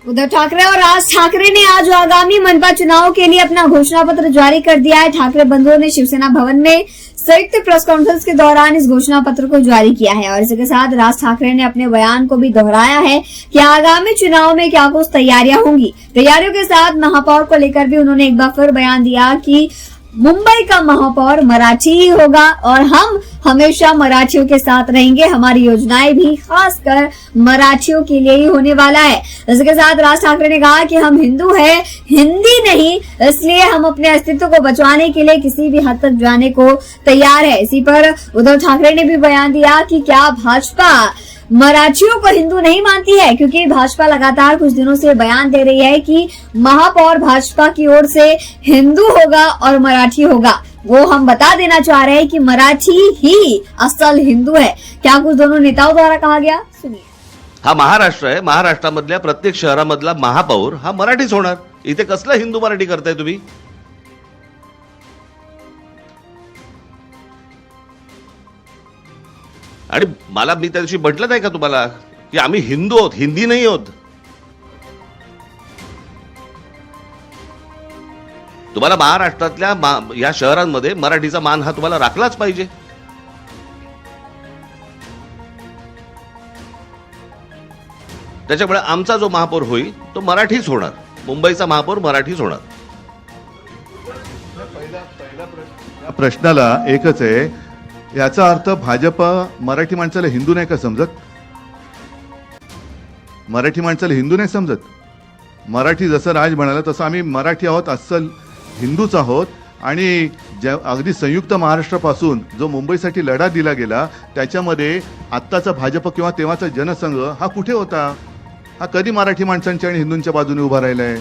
उद्धव ठाकरे और राज ठाकरे ने आज आगामी मनपा चुनाव के लिए अपना घोषणा पत्र जारी कर दिया है। ठाकरे बंधुओं ने शिवसेना भवन में संयुक्त प्रेस कॉन्फ्रेंस के दौरान इस घोषणा पत्र को जारी किया है और इसी के साथ राज ठाकरे ने अपने बयान को भी दोहराया है कि आगामी चुनाव में क्या कुछ तैयारियां होंगी। तैयारियों के साथ महापौर को लेकर भी उन्होंने एक बार फिर बयान दिया कि मुंबई का महापौर मराठी ही होगा और हम हमेशा मराठियों के साथ रहेंगे। हमारी योजनाएं भी खासकर मराठियों के लिए ही होने वाला है। इसके साथ राज ठाकरे ने कहा कि हम हिंदू हैं, हिंदी नहीं, इसलिए हम अपने अस्तित्व को बचाने के लिए किसी भी हद तक जाने को तैयार है। इसी पर उद्धव ठाकरे ने भी बयान दिया कि क्या भाजपा मराठियों को हिंदू नहीं मानती है, क्योंकि भाजपा लगातार कुछ दिनों से बयान दे रही है कि महापौर भाजपा की ओर से हिंदू होगा और मराठी होगा। वो हम बता देना चाह रहे हैं कि मराठी ही असल हिंदू है। क्या कुछ दोनों नेताओं द्वारा कहा गया, सुनिए। हा महाराष्ट्र आहे, महाराष्ट्रामधल्या प्रत्येक शहरामधला महापौर हा मराठीच होणार। इथे कसलं हिंदू मराठी करताय तुम्ही? आणि मला मी त्या दिवशी म्हटलं नाही का तुम्हाला की आम्ही हिंदू आहोत, हिंदी नाही आहोत? तुम्हाला महाराष्ट्रातल्या या शहरांमध्ये मराठीचा मान हा तुम्हाला राखलाच पाहिजे। त्याच्यामुळे आमचा जो महापौर होईल तो मराठीच होणार, मुंबईचा महापौर मराठीच होणार। पहिला प्रश्नाला एकच आहे, याचा अर्थ भाजप मराठी माणसाला हिंदू नाही का समजत? मराठी माणसाला हिंदू नाही समजत? मराठी जसं राज म्हणाला तसं आम्ही मराठी आहोत, अस्सल हिंदूच आहोत। आणि अगदी संयुक्त महाराष्ट्रापासून जो मुंबईसाठी लढा दिला गेला त्याच्यामध्ये आत्ताचा भाजप किंवा तेव्हाचा जनसंघ हा कुठे होता? हा कधी मराठी माणसांच्या आणि हिंदूंच्या बाजूने उभा राहिलाय?